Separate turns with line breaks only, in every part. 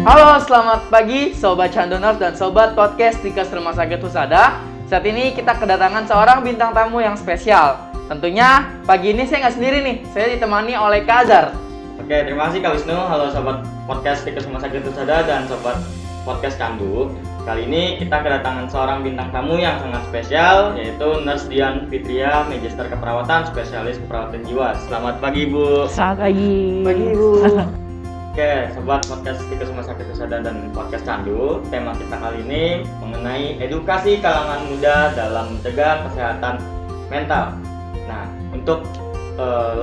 Halo, selamat pagi Sobat Chandoners dan Sobat Podcast Dinkes Rumah Sakit Husada. Saat ini kita kedatangan seorang bintang tamu yang spesial. Tentunya pagi ini saya nggak sendiri nih, saya ditemani oleh Kak Azhar.
Oke, terima kasih Kak Wisnu. Halo Sobat Podcast Dinkes Rumah Sakit Husada dan Sobat Podcast Candu. Kali ini kita kedatangan seorang bintang tamu yang sangat spesial, yaitu Nurse Dian Fitria, Magister Keperawatan, Spesialis Keperawatan Jiwa. Selamat pagi Bu.
Selamat pagi.
Pagi Ibu.
Oke, Sobat Podcast Dinkes Rumah Sakit Husada dan Podcast Candu, tema kita kali ini mengenai edukasi kalangan muda dalam mencegah kesehatan mental. Nah, untuk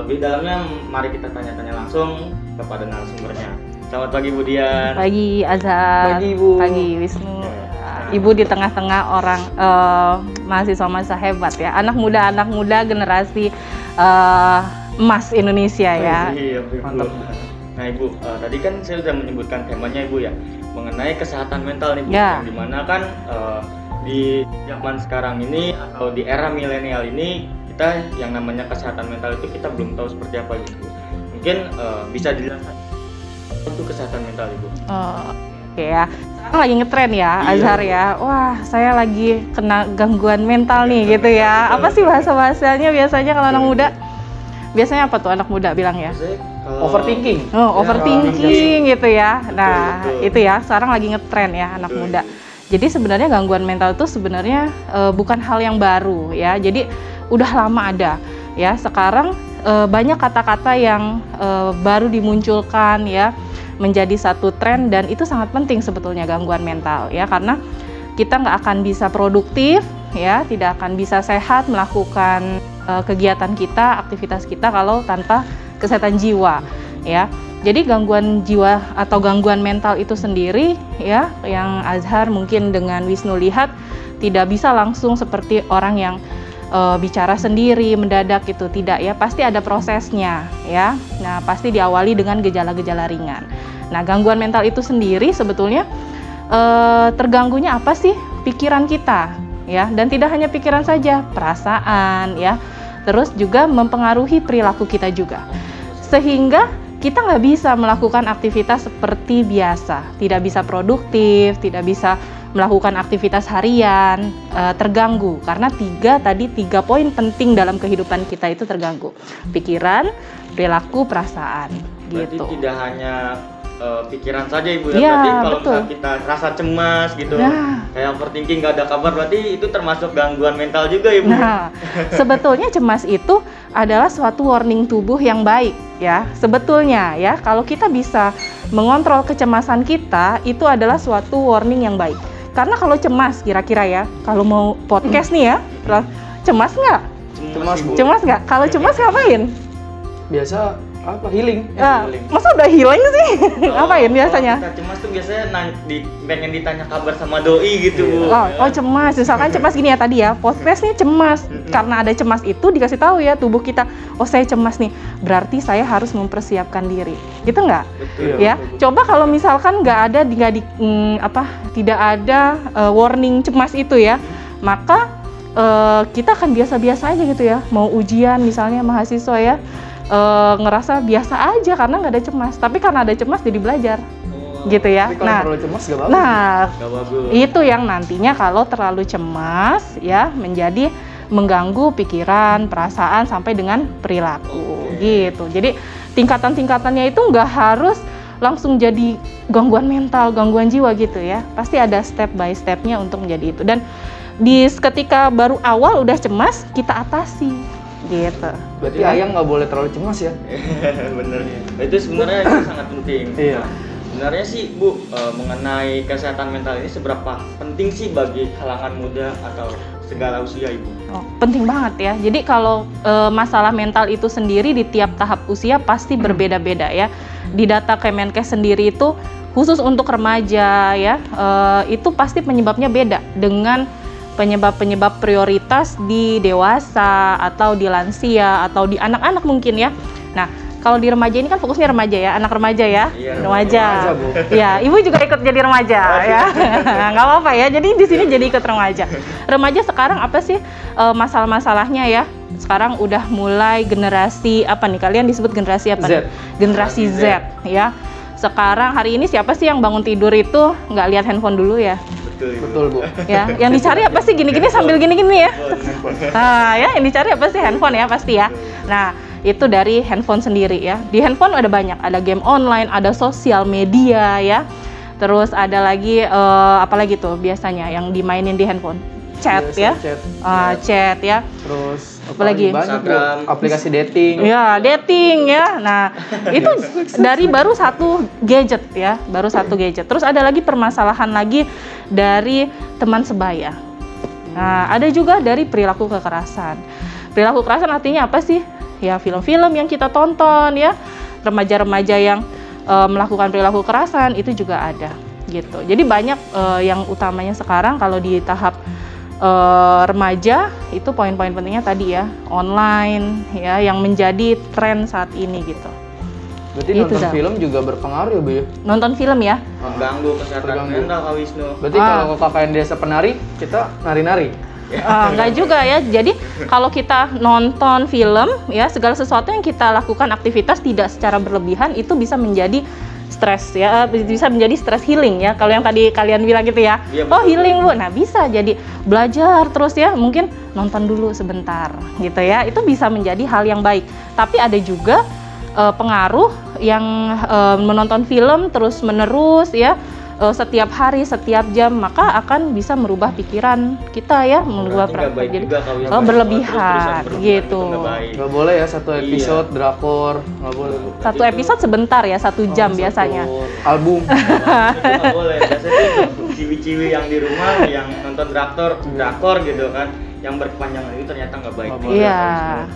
lebih dalamnya, mari kita tanya-tanya langsung kepada narasumbernya. Selamat pagi Bu Dian.
Pagi Azhar.
Pagi, Ibu.
Pagi Wisnu. Ibu di tengah-tengah orang mahasiswa-mahasiswa hebat ya. Anak muda generasi emas Indonesia ya.
Iya, Bu.
Mantap.
Nah Ibu, tadi kan saya sudah menyebutkan temanya Ibu ya, mengenai kesehatan mental nih Bu,
Ya.
yang dimana kan di zaman sekarang ini atau di era milenial ini, kita yang namanya kesehatan mental itu kita belum tahu seperti apa Ibu. Mungkin bisa dijelaskan untuk kesehatan mental Ibu.
Oke ya. Sekarang lagi ngetren ya,
Iya.
Azhar ya. Wah, saya lagi kena gangguan mental nih gitu ya. Apa sih bahasa-bahasanya biasanya kalau anak muda? Biasanya apa tuh anak muda bilang ya?
Maksudnya kalau
Overthinking.
Overthinking gitu ya. Nah,
betul.
itu ya sekarang lagi ngetren ya anak
Betul.
muda. Jadi sebenarnya gangguan mental itu sebenarnya bukan hal yang baru ya. Jadi udah lama ada ya. Sekarang banyak kata-kata yang baru dimunculkan ya menjadi satu tren, dan itu sangat penting sebetulnya gangguan mental ya, karena kita nggak akan bisa produktif ya, tidak akan bisa sehat melakukan kegiatan kita, aktivitas kita kalau tanpa kesehatan jiwa ya. Jadi gangguan jiwa atau gangguan mental itu sendiri ya, yang Azhar mungkin dengan Wisnu lihat tidak bisa langsung seperti orang yang bicara sendiri mendadak gitu, tidak ya, pasti ada prosesnya ya. Nah, pasti diawali dengan gejala-gejala ringan. Nah, gangguan mental itu sendiri sebetulnya terganggunya apa sih? Pikiran kita ya, dan tidak hanya pikiran saja, perasaan ya, terus juga mempengaruhi perilaku kita juga, sehingga kita nggak bisa melakukan aktivitas seperti biasa, tidak bisa produktif, tidak bisa melakukan aktivitas harian, terganggu karena tiga poin penting dalam kehidupan kita itu terganggu: pikiran, perilaku, perasaan.
berarti
Gitu.
tidak hanya pikiran saja Ibu ya,
Iya,
berarti kalau
betul.
misalnya kita rasa cemas gitu,
Nah.
kayak overthinking, nggak ada kabar, berarti itu termasuk gangguan mental juga Ibu.
Nah, sebetulnya cemas itu adalah suatu warning tubuh yang baik ya. Sebetulnya ya, kalau kita bisa mengontrol kecemasan kita, itu adalah suatu warning yang baik. Karena kalau cemas, kira-kira ya, kalau mau podcast nih ya, cemas nggak?
Cemas, Bu.
Cemas nggak? Kalau cemas ngapain?
Biasa apa? Healing.
healing.
Masa udah healing sih? Ngapain
Kalau
biasanya?
kita cemas tuh biasanya pengen ditanya kabar sama doi gitu Bu.
Oh cemas, misalkan cemas gini ya tadi ya, podcast nih cemas. Karena ada cemas itu dikasih tahu ya tubuh kita, oh saya cemas nih, berarti saya harus mempersiapkan diri, gitu nggak?
Betul.
Ya, coba kalau misalkan tidak ada warning cemas itu ya, maka kita akan biasa-biasa aja gitu ya. Mau ujian misalnya mahasiswa ya, ngerasa biasa aja karena nggak ada cemas. Tapi karena ada cemas jadi belajar, gitu ya.
Tapi kalau terlalu cemas nggak bagus.
Nah,
Gak bagus.
itu yang nantinya kalau terlalu cemas ya menjadi mengganggu pikiran, perasaan sampai dengan perilaku gitu. Jadi tingkatan-tingkatannya itu nggak harus langsung jadi gangguan mental, gangguan jiwa gitu ya. Pasti ada step by stepnya untuk menjadi itu. Dan ketika baru awal udah cemas, kita atasi gitu.
Berarti ayam nggak boleh terlalu cemas ya?
Bener. Itu sebenarnya itu sangat penting.
Iya.
Sebenarnya sih Bu, mengenai kesehatan mental ini seberapa penting sih bagi kalangan muda atau segala usia Ibu?
Oh, penting banget ya. Jadi kalau masalah mental itu sendiri di tiap tahap usia pasti berbeda-beda ya. Di data Kemenkes sendiri itu khusus untuk remaja ya, itu pasti penyebabnya beda dengan penyebab-penyebab prioritas di dewasa atau di lansia atau di anak-anak mungkin ya. Nah, kalau di remaja ini kan fokusnya remaja ya, anak remaja ya,
Iya,
remaja.
remaja, Bu.
Ya, Ibu juga ikut jadi remaja ya, nggak apa-apa ya. Jadi di sini jadi ikut remaja. Remaja sekarang apa sih masalah-masalahnya ya? sekarang udah mulai generasi apa nih? Kalian disebut generasi apa?
Z.
nih? Generasi Z, ya. Sekarang hari ini siapa sih yang bangun tidur itu nggak lihat handphone dulu ya?
Betul, Bu.
Ya, yang dicari apa sih gini-gini sambil gini-gini ya? Nah, ya yang dicari apa sih handphone ya pasti ya. Nah, itu dari handphone sendiri ya. Di handphone ada banyak, ada game online, ada sosial media ya. Terus ada lagi apa lagi tuh biasanya yang dimainin di handphone? Chat ya. Chat ya.
Terus
Apa lagi?
Banyak, Bu.
Instagram.
Aplikasi dating.
Ya, dating ya. Nah, itu dari baru satu gadget ya, baru satu gadget. Terus ada lagi permasalahan lagi dari teman sebaya. Nah, ada juga dari perilaku kekerasan. Perilaku kekerasan artinya apa sih? Ya, film-film yang kita tonton ya. Remaja-remaja yang melakukan perilaku kekerasan itu juga ada gitu. Jadi banyak yang utamanya sekarang kalau di tahap remaja itu poin-poin pentingnya tadi ya, online ya yang menjadi tren saat ini gitu.
Berarti
Itu
nonton
dah.
film juga berpengaruh ya, Bu ya?
Nonton film ya.
Mengganggu kesehatan
Terganggu.
mental Kak Wisnu.
Berarti kalau kakak yang desa penari, kita nari-nari.
Enggak juga ya. Jadi kalau kita nonton film ya segala sesuatu yang kita lakukan aktivitas tidak secara berlebihan itu bisa menjadi stres ya, bisa menjadi stress healing ya. Kalau yang tadi kalian bilang gitu ya,
Iya,
oh
betul.
healing Bu. Nah bisa jadi belajar terus ya, mungkin nonton dulu sebentar gitu ya. Itu bisa menjadi hal yang baik. Tapi ada juga pengaruh yang menonton film terus menerus ya. Setiap hari, setiap jam, maka akan bisa merubah pikiran kita ya, merubah
Berarti nggak baik
jadi
juga Kak Wisnu.
berlebihan
Terus-terusan berlebihan
gitu.
itu nggak baik.
Nggak boleh ya satu
Iya.
episode drakor, nggak boleh, Bu.
Satu episode sebentar ya, 1 jam
Oh,
biasanya.
satu album.
Itu nggak boleh. Biasanya tuh ciwi-ciwi yang di rumah yang nonton drakor gitu kan, yang berkepanjangan itu ternyata nggak baik.
Nggak boleh.
Iya,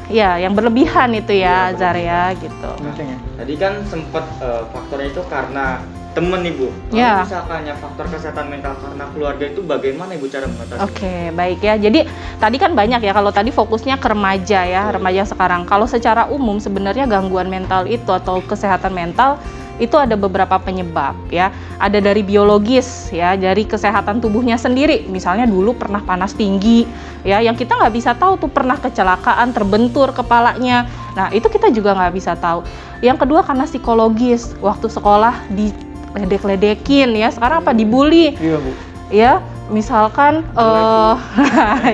iya, yang berlebihan itu ya,
Iya,
Zar ya, gitu.
Penting ya.
Tadi kan sempet faktornya itu karena temen nih Bu. Kalau
Ya.
misalkannya faktor kesehatan mental karena keluarga itu bagaimana Ibu cara mengatasi?
Oke, baik ya. Jadi tadi kan banyak ya, kalau tadi fokusnya ke remaja ya, remaja sekarang. Kalau secara umum sebenarnya gangguan mental itu atau kesehatan mental itu ada beberapa penyebab ya. Ada dari biologis ya, dari kesehatan tubuhnya sendiri. Misalnya dulu pernah panas tinggi ya, yang kita nggak bisa tahu tuh pernah kecelakaan, terbentur kepalanya. Nah itu kita juga nggak bisa tahu. Yang kedua karena psikologis, waktu sekolah diledek-ledekin ya, sekarang apa dibully
Iya, Bu.
ya, misalkan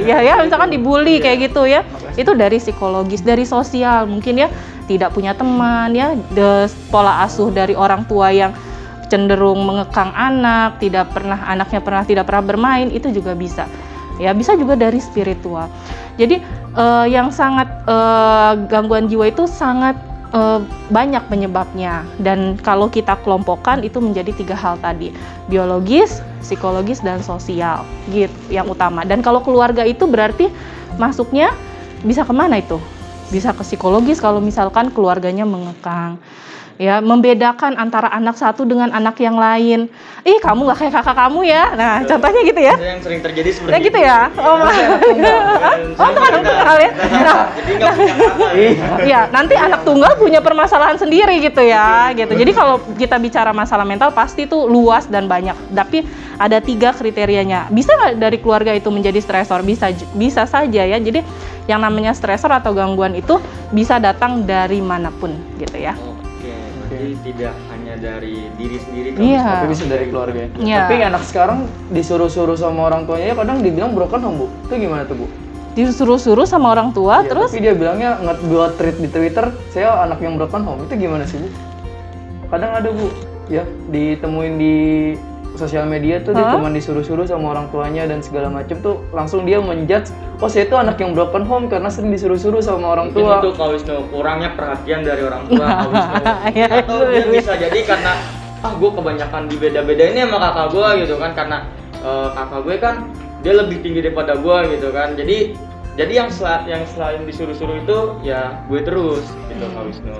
ya misalkan dibully kayak gitu ya, itu dari psikologis, dari sosial mungkin ya, tidak punya teman ya, pola asuh dari orang tua yang cenderung mengekang anak, anaknya tidak pernah bermain, itu juga bisa ya, bisa juga dari spiritual. Jadi yang sangat gangguan jiwa itu sangat banyak penyebabnya, dan kalau kita kelompokkan itu menjadi 3 hal tadi, biologis, psikologis, dan sosial gitu yang utama. Dan kalau keluarga itu berarti masuknya bisa kemana itu? Bisa ke psikologis kalau misalkan keluarganya mengekang ya, membedakan antara anak satu dengan anak yang lain. Ih, kamu nggak kayak kakak kamu ya. Nah, contohnya gitu ya.
Itu yang sering terjadi seperti
Ya gitu ya. Oh,
Dan
tuh anak tunggal ya. Nah,
jadi nggak punya kakak.
iya, nanti anak tunggal punya permasalahan sendiri gitu ya, gitu. Jadi kalau kita bicara masalah mental pasti itu luas dan banyak. Tapi ada 3 kriterianya. Bisa nggak dari keluarga itu menjadi stresor? Bisa saja ya. Jadi yang namanya stresor atau gangguan itu bisa datang dari manapun gitu ya.
Oke, berarti tidak hanya dari diri sendiri
Iya.
Tapi bisa dari keluarga.
Iya.
Tapi anak sekarang disuruh-suruh sama orang tuanya kadang dibilang broken home, Bu. Itu gimana tuh, Bu?
Disuruh-suruh sama orang tua,
Iya,
terus
tapi dia bilangnya buat tweet di Twitter, saya anak yang broken home. Itu gimana sih, Bu? Kadang ada, Bu, ya, ditemuin di sosial media tuh dia cuma disuruh-suruh sama orang tuanya dan segala macem tuh langsung dia menjudge, oh saya tuh anak yang broken home karena sering disuruh-suruh sama orang
Mungkin
tua.
itu Kak Wisnu, kurangnya perhatian dari orang tua Kak Wisnu.
Iya,
Atau dia bisa jadi karena gue kebanyakan dibeda-bedain sama kakak gue gitu kan, karena kakak gue kan dia lebih tinggi daripada gue gitu kan. Jadi yang selain disuruh-suruh itu ya gue terus gitu Kak Wisnu.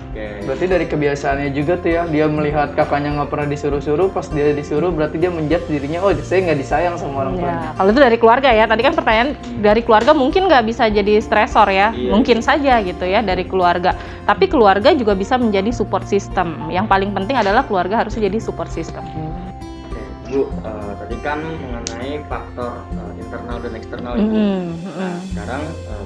Oke.
Berarti dari kebiasaannya juga tuh ya, dia melihat kakaknya nggak pernah disuruh-suruh, pas dia disuruh berarti dia menjudge dirinya, oh saya nggak disayang sama orang tuanya.
ya, kalau itu dari keluarga ya. Tadi kan pertanyaan dari keluarga mungkin nggak bisa jadi stresor ya,
Iya.
mungkin saja gitu ya dari keluarga. Tapi keluarga juga bisa menjadi support system. Yang paling penting adalah keluarga harus jadi support system.
Oke. Bu, tadi kan mengenai faktor internal dan eksternal Ibu. Nah, sekarang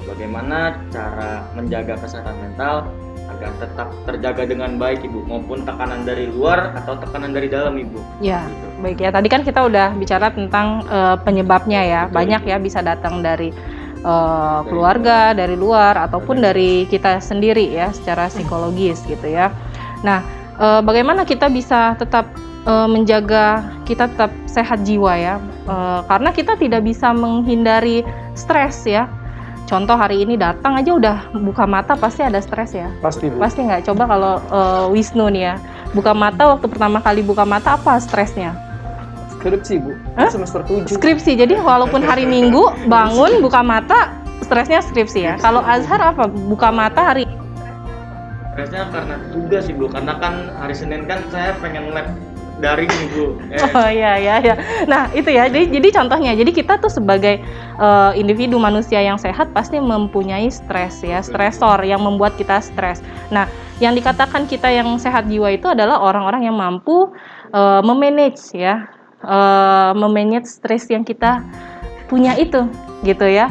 bagaimana cara menjaga kesehatan mental agar tetap terjaga dengan baik Ibu, maupun tekanan dari luar atau tekanan dari dalam Ibu?
Ya,
Gitu.
baik ya. Tadi kan kita udah bicara tentang penyebabnya ya.
Betul.
Banyak ya, bisa datang dari keluarga, dari luar, ataupun dari kita sendiri ya, secara psikologis gitu ya. Nah, bagaimana kita bisa tetap menjaga kita tetap sehat jiwa ya, karena kita tidak bisa menghindari stres ya. Contoh hari ini datang aja udah buka mata pasti ada stres ya.
Pasti Bu.
Pasti nggak? Coba kalau Wisnu nih ya, buka mata waktu pertama kali buka mata apa stresnya?
Skripsi Bu.
Hah?
Semester 7.
Skripsi. Jadi walaupun hari Minggu bangun buka mata stresnya skripsi ya. Kalau Azhar apa? Buka mata hari
Stresnya karena tugas sih Bu, karena kan hari Senin kan saya pengen lab daring nih Bu.
Oh iya. Nah itu ya. Jadi contohnya. Jadi kita tuh sebagai individu manusia yang sehat pasti mempunyai stres ya, stresor yang membuat kita stres. Nah yang dikatakan kita yang sehat jiwa itu adalah orang-orang yang mampu memanage ya, memanage stres yang kita punya itu, gitu ya.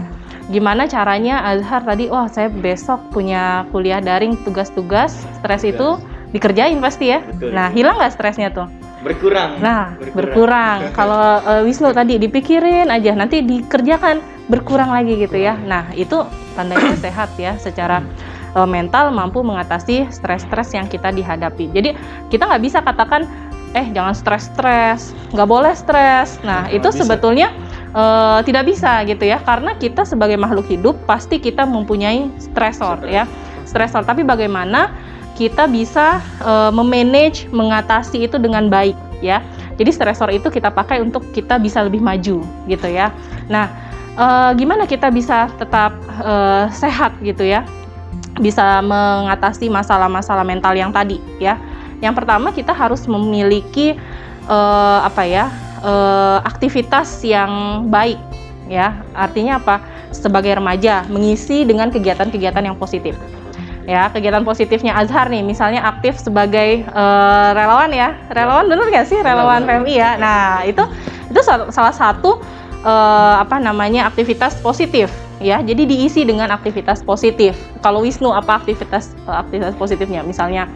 Gimana caranya Azhar tadi? Wah saya besok punya kuliah daring, tugas-tugas, stres itu dikerjain pasti ya.
Betul.
Nah hilang nggak stresnya tuh?
Berkurang.
Nah, berkurang. Kalau Wisnu tadi dipikirin aja, nanti dikerjakan, berkurang lagi gitu ya. Nah, itu tandanya sehat ya, secara mental mampu mengatasi stres-stres yang kita dihadapi. Jadi, kita nggak bisa katakan, jangan stres-stres, nggak boleh stres. Nah, itu sebetulnya tidak bisa gitu ya, karena kita sebagai makhluk hidup, pasti kita mempunyai stresor ya. Stresor, tapi bagaimana kita bisa memanage, mengatasi itu dengan baik ya. Jadi stresor itu kita pakai untuk kita bisa lebih maju gitu ya. Nah, gimana kita bisa tetap sehat gitu ya? Bisa mengatasi masalah-masalah mental yang tadi ya. Yang pertama kita harus memiliki aktivitas yang baik ya. Artinya apa? Sebagai remaja mengisi dengan kegiatan-kegiatan yang positif. Ya, kegiatan positifnya Azhar nih, misalnya aktif sebagai relawan ya, relawan bener nggak sih, relawan PMI ya. Nah itu salah satu aktivitas positif ya. Jadi diisi dengan aktivitas positif. Kalau Wisnu apa aktivitas positifnya? Misalnya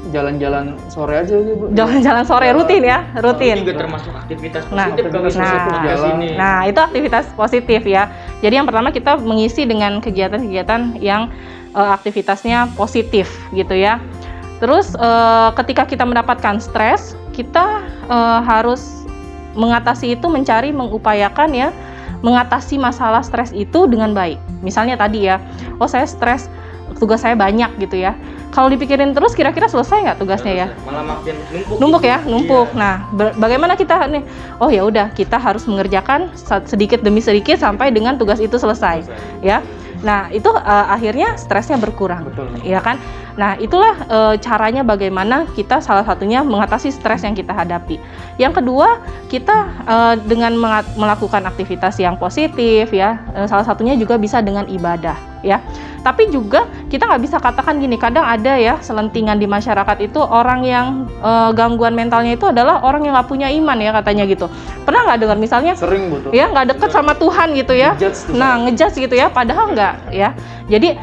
Jalan-jalan sore aja Bu.
jalan-jalan sore rutin ya, rutin.
Itu juga termasuk aktivitas
Nah,
positif kalau podcast ini.
Nah, itu aktivitas positif ya. Jadi yang pertama kita mengisi dengan kegiatan-kegiatan yang aktivitasnya positif gitu ya. Terus ketika kita mendapatkan stres, kita harus mengatasi itu, mengupayakan ya, mengatasi masalah stres itu dengan baik. Misalnya tadi ya, saya stres, tugas saya banyak gitu ya. Kalau dipikirin terus kira-kira selesai nggak tugasnya ya?
Malah makin
Numpuk ya, numpuk.
Iya.
Nah, bagaimana kita nih? Oh ya udah, kita harus mengerjakan sedikit demi sedikit sampai dengan tugas itu selesai, ya. Nah, itu akhirnya stresnya berkurang,
Betul.
ya kan? Nah, itulah caranya bagaimana kita salah satunya mengatasi stres yang kita hadapi. Yang kedua, kita dengan melakukan aktivitas yang positif, ya. Salah satunya juga bisa dengan ibadah, ya. Tapi juga kita nggak bisa katakan gini, kadang ada ya selentingan di masyarakat itu orang yang gangguan mentalnya itu adalah orang yang nggak punya iman ya katanya gitu. Pernah nggak dengar misalnya?
Sering betul.
Ya nggak deket sama Tuhan gitu ya. Ngejudge gitu ya, padahal nggak ya. Jadi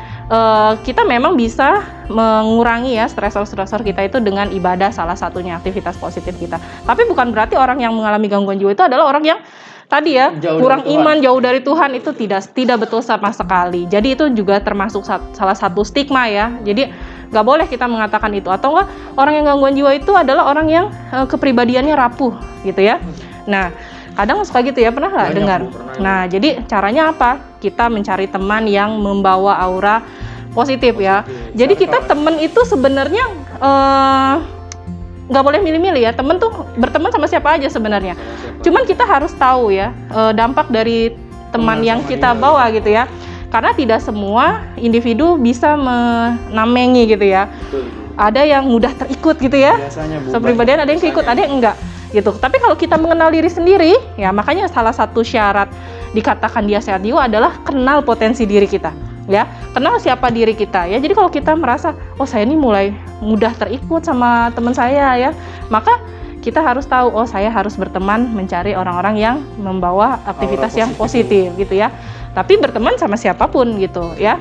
kita memang bisa mengurangi ya stresor-stresor kita itu dengan ibadah, salah satunya aktivitas positif kita. Tapi bukan berarti orang yang mengalami gangguan jiwa itu adalah orang yang tadi ya kurang iman, jauh dari Tuhan. Itu tidak betul sama sekali. Jadi itu juga termasuk salah satu stigma ya. Jadi nggak boleh kita mengatakan itu. Atau enggak, orang yang gangguan jiwa itu adalah orang yang kepribadiannya rapuh gitu ya. Nah, kadang suka gitu ya, pernah nggak dengar? Nah, jadi caranya apa? Kita mencari teman yang membawa aura positif ya. Jadi kita teman itu sebenarnya nggak boleh milih-milih ya. Temen tuh berteman sama siapa aja sebenarnya. Cuman kita harus tahu ya dampak dari teman yang kita bawa gitu ya. Karena tidak semua individu bisa menamengi gitu ya. Ada yang mudah terikut gitu ya. Kepribadian ada yang keikut, ada yang enggak gitu. Tapi kalau kita mengenal diri sendiri, ya makanya salah satu syarat dikatakan dia sehat jiwa adalah kenal potensi diri kita. Ya, kenal siapa diri kita ya. Jadi kalau kita merasa, oh saya ini mulai mudah terikut sama teman saya ya, maka kita harus tahu, oh saya harus berteman mencari orang-orang yang membawa aktivitas yang positif gitu ya. Tapi berteman sama siapapun gitu ya.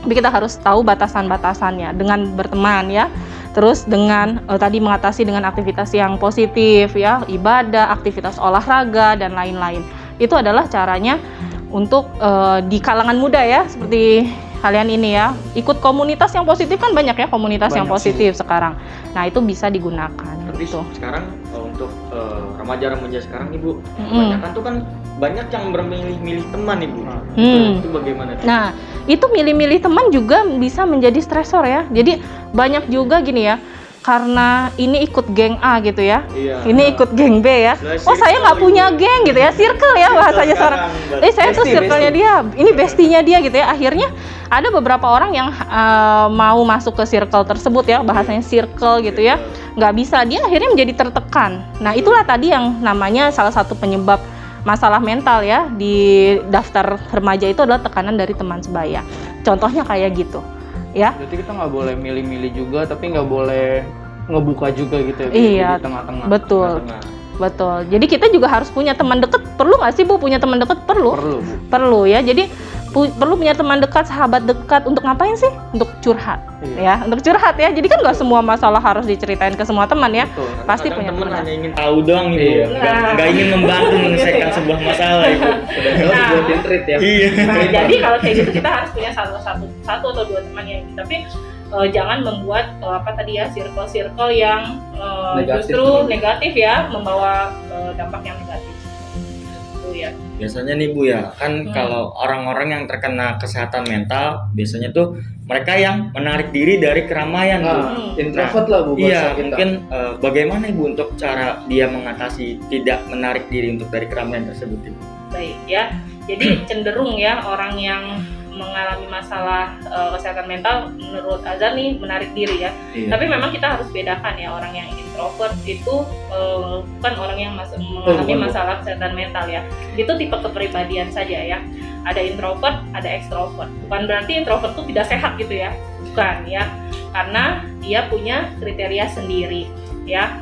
Tapi kita harus tahu batasan-batasannya dengan berteman ya. Terus dengan tadi mengatasi dengan aktivitas yang positif ya, ibadah, aktivitas olahraga dan lain-lain. Itu adalah caranya untuk di kalangan muda ya, seperti kalian ini ya, ikut komunitas yang positif kan banyak ya komunitas yang positif sekarang. Nah itu bisa digunakan.
Tapi
gitu.
sekarang untuk remaja-remaja sekarang Ibu, kebanyakan tuh kan banyak yang bermilih-milih teman Ibu. Itu bagaimana?
Nah itu milih-milih teman juga bisa menjadi stresor ya. Jadi banyak juga gini ya, karena ini ikut geng A gitu ya, ini ikut geng B ya. Oh saya nggak punya geng gitu ya, circle ya bahasanya sekarang. Saya tuh circle-nya dia, ini bestinya dia gitu ya. Akhirnya ada beberapa orang yang mau masuk ke circle tersebut ya, bahasanya circle gitu ya, nggak bisa, dia akhirnya menjadi tertekan. Nah itulah tadi yang namanya salah satu penyebab masalah mental ya di daftar remaja itu adalah tekanan dari teman sebaya. Contohnya kayak gitu. Ya.
Berarti kita nggak boleh milih-milih juga, tapi nggak boleh ngebuka juga gitu ya.
Iya,
di tengah-tengah.
Betul. Betul. Jadi kita juga harus punya teman dekat. Perlu nggak sih Bu punya teman dekat? Perlu.
Perlu.
Perlu ya. Jadi perlu punya teman dekat, sahabat dekat untuk ngapain sih? Untuk curhat. Ya, untuk curhat ya. Jadi kan nggak semua masalah harus diceritain ke semua teman ya.
Betul.
Pasti
Kadang
punya
teman
teman.
hanya ingin tahu doang Ibu. Nggak ingin membantu menyelesaikan sebuah masalah Ibu.
Buatin treat ya.
Iya.
Nah, jadi kalau kayak gitu kita harus punya satu atau dua teman yang tapi jangan membuat circle yang justru negatif ya, membawa dampak yang negatif. Itu ya.
Biasanya nih Bu ya, kan kalau orang-orang yang terkena kesehatan mental, biasanya tuh mereka yang menarik diri dari keramaian Bu.
Introvert lah Bu.
Iya, mungkin bagaimana Ibu untuk cara dia mengatasi tidak menarik diri untuk dari keramaian tersebut Ibu?
Baik ya. Jadi cenderung ya orang yang mengalami masalah kesehatan mental menurut Azhar nih menarik diri ya. Tapi memang kita harus bedakan ya, orang yang introvert itu bukan orang yang mengalami masalah kesehatan mental ya. Itu tipe kepribadian saja ya. Ada introvert, ada ekstrovert. Bukan berarti introvert itu tidak sehat gitu ya. Bukan ya. Karena dia punya kriteria sendiri ya.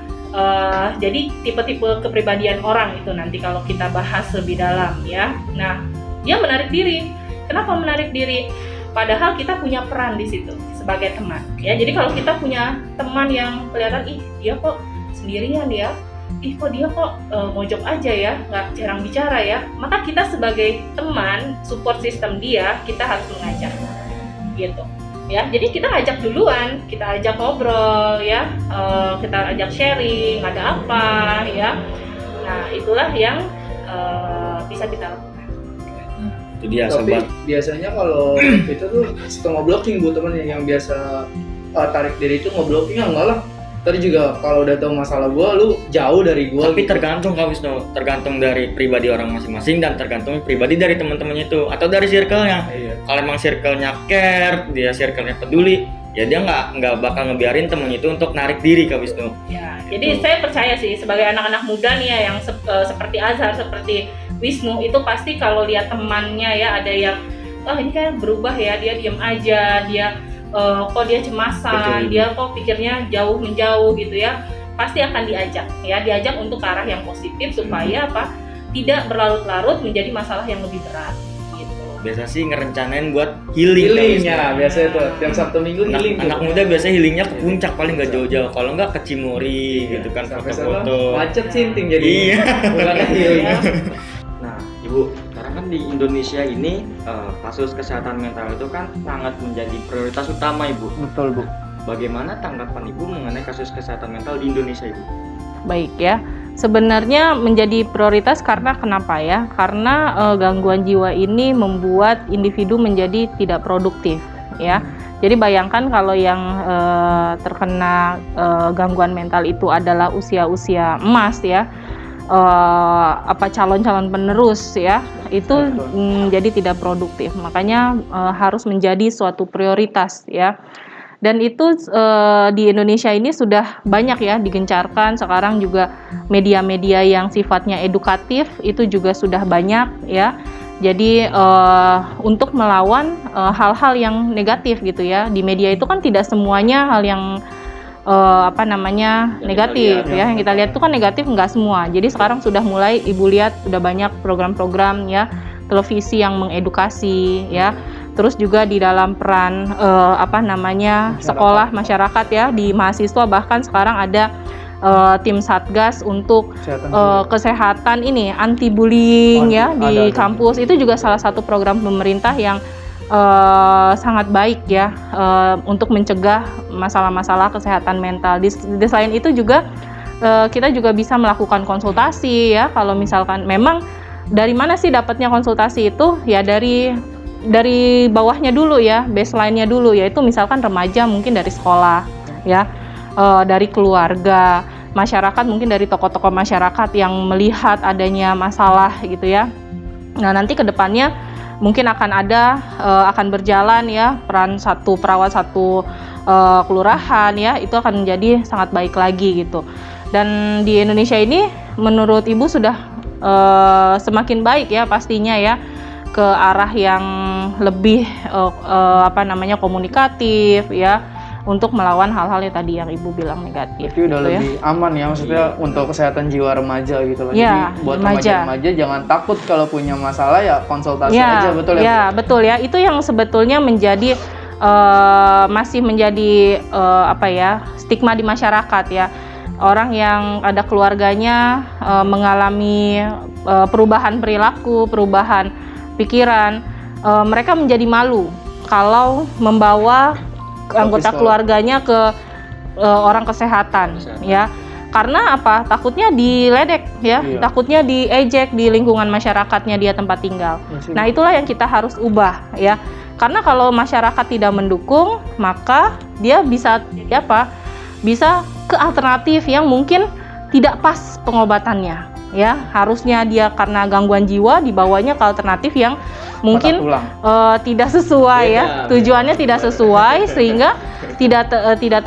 Jadi tipe-tipe kepribadian orang itu nanti kalau kita bahas lebih dalam ya. Nah, dia menarik diri. Kenapa menarik diri? Padahal kita punya peran di situ sebagai teman. Ya, jadi kalau kita punya teman yang kelihatan, dia kok sendirian ya, kok dia kok mojok aja ya, nggak jarang bicara ya. Maka kita sebagai teman, support system dia, kita harus mengajak, gitu. Ya, jadi kita ajak duluan, kita ajak ngobrol ya, kita ajak sharing, ada apa ya. Nah, itulah yang bisa kita lakukan.
Itu dia
Tapi
sobat.
biasanya kalau itu tuh suka nge-blocking Bu temennya yang biasa tarik diri itu nge-blocking enggak lah. Tadi juga kalau udah tahu masalah gua, lu jauh dari gua.
Tapi
gitu.
tergantung Kak Wisnu, tergantung dari pribadi orang masing-masing dan tergantung pribadi dari teman-temannya itu atau dari circle-nya. Kalau emang circle-nya care, dia circle-nya peduli, ya dia nggak bakal ngebiarin temen itu untuk narik diri Kak Wisnu.
Ya, jadi saya percaya sih sebagai anak-anak muda nih ya yang seperti Azhar, seperti Wisnu itu pasti kalau lihat temannya ya ada yang ini kan berubah ya, dia diam aja, dia kok dia cemasan, dia kok pikirnya jauh menjauh gitu ya, pasti akan diajak untuk ke arah yang positif supaya tidak berlarut-larut menjadi masalah yang lebih berat gitu.
Biasa sih ngerencanain buat healing
ya biasanya tuh tiap Sabtu Minggu healing.
Anak muda biasa healingnya ke puncak paling nggak jauh-jauh, kalau nggak ke Cimori gitu kan, foto-foto.
Macet sinting jadi.
Iya.
Bukan healing.
Nah, Ibu, sekarang kan di Indonesia ini kasus kesehatan mental itu kan sangat menjadi prioritas utama Ibu.
Betul Bu.
Bagaimana tanggapan Ibu mengenai kasus kesehatan mental di Indonesia Ibu?
Baik ya, sebenarnya menjadi prioritas karena kenapa ya? Karena gangguan jiwa ini membuat individu menjadi tidak produktif ya. Jadi bayangkan kalau yang terkena gangguan mental itu adalah usia-usia emas ya. Calon-calon penerus ya, itu jadi tidak produktif. Makanya harus menjadi suatu prioritas ya. Dan itu di Indonesia ini sudah banyak ya digencarkan. Sekarang juga media-media yang sifatnya edukatif itu juga sudah banyak ya. Jadi untuk melawan hal-hal yang negatif gitu ya. Di media itu kan tidak semuanya hal yang apa namanya negatif ya. Yang kita lihat itu kan negatif nggak semua. Jadi sekarang sudah mulai ibu lihat sudah banyak program-program ya televisi yang mengedukasi ya. Terus juga di dalam peran apa namanya sekolah masyarakat ya, di mahasiswa bahkan sekarang ada tim satgas untuk kesehatan ini anti bullying ya di kampus. Itu juga salah satu program pemerintah yang sangat baik ya untuk mencegah masalah-masalah kesehatan mental. Di selain itu juga kita juga bisa melakukan konsultasi ya. Kalau misalkan memang dari mana sih dapatnya konsultasi itu ya, dari bawahnya dulu ya, baseline-nya dulu, yaitu misalkan remaja mungkin dari sekolah ya, dari keluarga, masyarakat mungkin dari tokoh-tokoh masyarakat yang melihat adanya masalah gitu ya. Nah nanti ke depannya mungkin akan berjalan ya peran satu perawat satu kelurahan ya, itu akan menjadi sangat baik lagi gitu. Dan di Indonesia ini menurut Ibu sudah semakin baik ya pastinya ya, ke arah yang lebih apa namanya komunikatif ya, untuk melawan hal-hal yang tadi yang Ibu bilang negatif.
Itu udah
gitu
lebih aman ya, maksudnya untuk kesehatan jiwa remaja gitu loh.
Ya,
jadi buat remaja jangan takut kalau punya masalah ya konsultasi
ya,
aja, betul ya?
Ya betul ya, itu yang sebetulnya menjadi masih menjadi apa ya stigma di masyarakat ya. Orang yang ada keluarganya mengalami perubahan perilaku, perubahan pikiran, mereka menjadi malu kalau membawa anggota keluarganya ke orang kesehatan ya, karena apa? Takutnya diledek ya, takutnya diejek di lingkungan masyarakatnya dia tempat tinggal. Nah itulah yang kita harus ubah ya, karena kalau masyarakat tidak mendukung maka dia bisa apa? Bisa ke alternatif yang mungkin tidak pas pengobatannya ya. Harusnya dia karena gangguan jiwa dibawanya ke alternatif yang mungkin tidak sesuai ya, tujuannya tidak sesuai sehingga tidak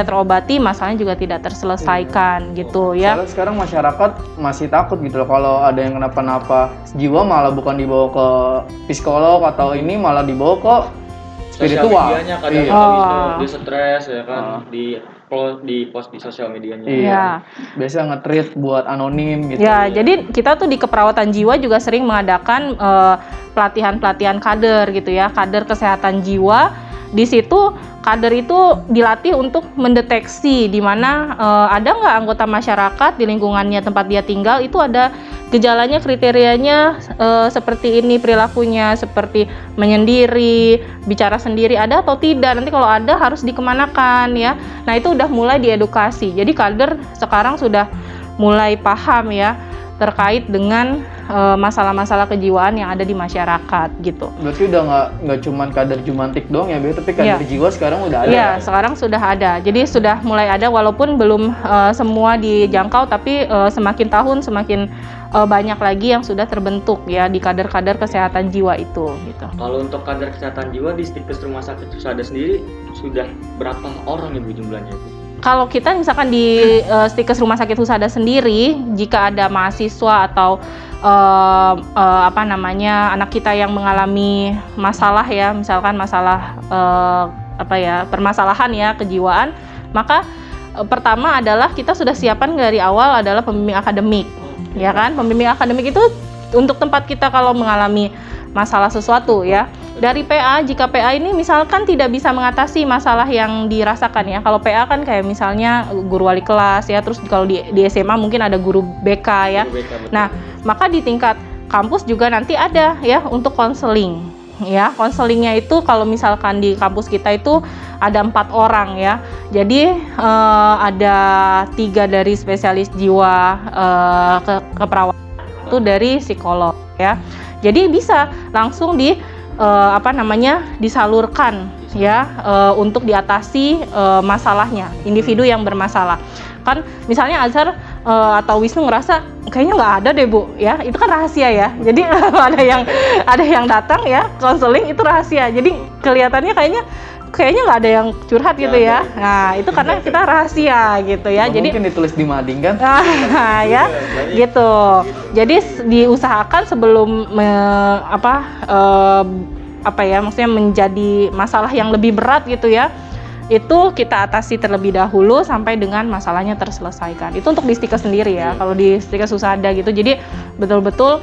terobati, masalahnya juga tidak terselesaikan gitu ya.
Soalnya sekarang masyarakat masih takut gitu loh, kalau ada yang kenapa-napa jiwa malah bukan dibawa ke psikolog atau ini, malah dibawa ke spiritual.
Medianya kadang dia stres ya kan, di post di sosial medianya.
Iya. Biasa nge-treat buat anonim gitu.
Ya, jadi kita tuh di keperawatan jiwa juga sering mengadakan pelatihan-pelatihan kader gitu ya, kader kesehatan jiwa. Di situ kader itu dilatih untuk mendeteksi di mana ada nggak anggota masyarakat di lingkungannya tempat dia tinggal itu ada gejalanya, kriterianya seperti ini, perilakunya seperti menyendiri, bicara sendiri, ada atau tidak, nanti kalau ada harus dikemanakan ya. Nah itu udah mulai diedukasi, jadi kader sekarang sudah mulai paham ya terkait dengan masalah-masalah kejiwaan yang ada di masyarakat gitu.
Berarti udah nggak cuman kader Jumantik doang ya, tapi kader jiwa sekarang udah ada.
Iya, sekarang sudah ada. Jadi sudah mulai ada, walaupun belum semua dijangkau, tapi semakin tahun semakin banyak lagi yang sudah terbentuk ya di kader-kader kesehatan jiwa itu gitu.
Kalau untuk kader kesehatan jiwa di Stikes Rumah Sakit Husada sendiri sudah berapa orang Ibu jumlahnya Ibu?
Kalau kita misalkan di Stikes Rumah Sakit Husada sendiri, jika ada mahasiswa atau apa namanya anak kita yang mengalami masalah ya, misalkan masalah apa ya permasalahan ya kejiwaan, maka pertama adalah kita sudah siapkan dari awal adalah pembimbing akademik, ya kan? Pembimbing akademik itu untuk tempat kita kalau mengalami masalah sesuatu ya. Dari PA, jika PA ini misalkan tidak bisa mengatasi masalah yang dirasakan ya. Kalau PA kan kayak misalnya guru wali kelas ya, terus kalau di SMA mungkin ada guru BK ya. Nah, maka di tingkat kampus juga nanti ada ya untuk konseling. Ya, konselingnya itu kalau misalkan di kampus kita itu ada 4 orang ya. Jadi ada 3 dari spesialis jiwa keperawatan, itu dari psikolog ya. Jadi bisa langsung apa namanya disalurkan ya untuk diatasi masalahnya individu yang bermasalah. Kan misalnya Azhar atau Wisnu ngerasa kayaknya nggak ada deh Bu ya, itu kan rahasia ya. Jadi ada yang datang ya konseling itu rahasia. Jadi kelihatannya kayaknya nggak ada yang curhat gitu ya. Nah itu karena kita rahasia gitu ya.
Jadi mungkin ditulis di mading kan?
Ya gitu. Jadi diusahakan sebelum apa ya maksudnya menjadi masalah yang lebih berat gitu ya. itu kita atasi terlebih dahulu sampai dengan masalahnya terselesaikan. Itu untuk di Stikes sendiri ya. Kalau di Stikes Husada gitu, jadi betul-betul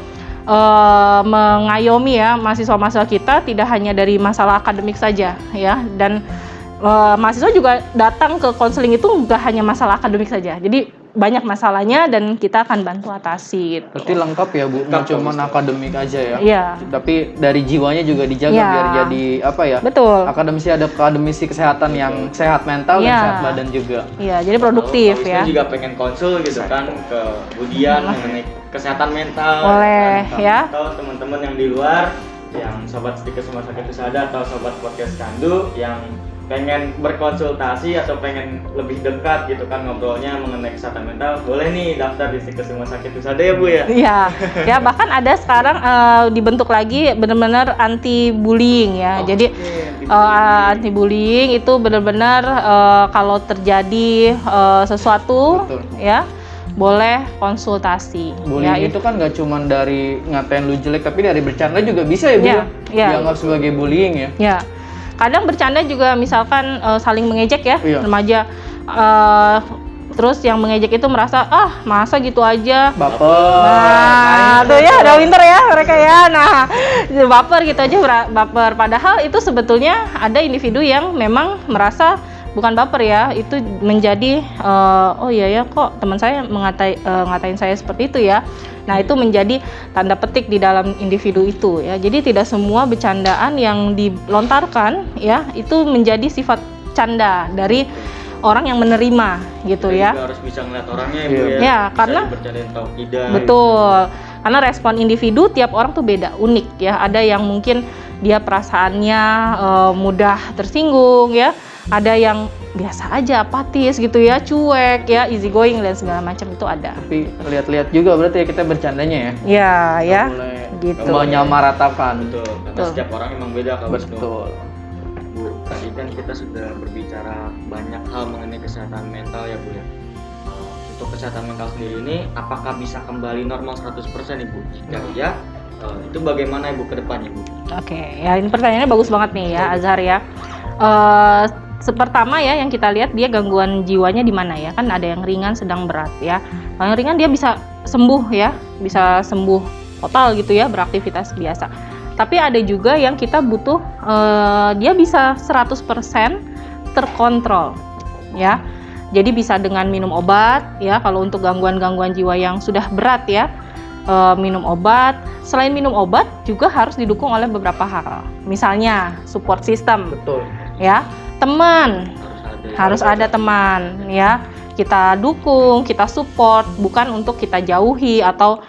mengayomi ya mahasiswa-mahasiswa kita tidak hanya dari masalah akademik saja ya, dan mahasiswa juga datang ke konseling itu nggak hanya masalah akademik saja. Jadi banyak masalahnya dan kita akan bantu atasi gitu.
Berarti lengkap ya Bu, nggak cuma akademik aja ya?
Iya.
Tapi dari jiwanya juga dijaga
Iya.
biar jadi apa ya?
Betul.
Akademisi kesehatan yang sehat mental dan
Iya.
sehat badan juga.
Iya, jadi produktif
Kalau
ya.
juga pengen konsul gitu kan ke Budian mengenai kesehatan mental.
Boleh,
kan?
ya.
Atau teman-teman yang di luar, yang sobat Stikes Rumah Sakit Husada atau sobat podcast Candu yang pengen berkonsultasi atau pengen lebih dekat gitu kan ngobrolnya mengenai kesehatan mental, boleh nih daftar di Stikes Rumah Sakit Husada ya Bu ya.
Iya, ya bahkan ada sekarang dibentuk lagi benar-benar anti bullying ya. Jadi anti bullying itu benar-benar kalau terjadi sesuatu
Betul.
ya boleh konsultasi.
Bullying
ya,
itu kan nggak cuma dari ngatain lu jelek, tapi dari bercanda juga bisa ya Bu?
Iya, iya.
Dianggap sebagai bullying ya?
Ya, kadang bercanda juga misalkan saling mengejek ya,
Iya.
remaja. Terus yang mengejek itu merasa masa gitu aja.
Baper.
Nah, tuh ya udah pinter ya mereka ya. Nah, baper gitu aja baper. Padahal itu sebetulnya ada individu yang memang merasa bukan baper ya, itu menjadi oh iya ya kok teman saya ngatain saya seperti itu ya. Nah, itu menjadi tanda petik di dalam individu itu ya. Jadi tidak semua bercandaan yang dilontarkan ya itu menjadi sifat canda dari orang yang menerima gitu
Kita
ya.
juga harus bisa ngeliat orangnya ya Bu ya.
Ya,
Bisa
karena-
dibercandain atau tidak.
Betul. Karena respon individu tiap orang tuh beda, unik ya. Ada yang mungkin dia perasaannya mudah tersinggung ya. Ada yang biasa aja, apatis gitu ya, cuek ya, easy going dan segala macam itu ada.
Tapi lihat-lihat juga berarti ya kita bercandanya ya?
Ya, ya.
Nggak boleh
Gitu.
menyamaratakan.
Betul, karena
Betul.
setiap orang emang beda kalau
Betul.
Bu, tadi kan kita sudah berbicara banyak hal mengenai kesehatan mental ya Bu ya. Untuk kesehatan mental sendiri ini, apakah bisa kembali normal 100% Ibu? Jika iya, itu bagaimana Ibu ke depannya Bu?
Oke, ya ini pertanyaannya bagus banget nih ya, Azhar ya. Pertama ya yang kita lihat dia gangguan jiwanya di mana ya, kan ada yang ringan, sedang, berat ya. Kalau yang ringan dia bisa sembuh ya, bisa sembuh total gitu ya, beraktivitas biasa. Tapi ada juga yang kita butuh dia bisa 100% terkontrol ya. Jadi bisa dengan minum obat ya, kalau untuk gangguan-gangguan jiwa yang sudah berat ya, minum obat. Selain minum obat juga harus didukung oleh beberapa hal. Misalnya support system
Betul.
ya, teman, harus ada teman ya, kita dukung, kita support, bukan untuk kita jauhi atau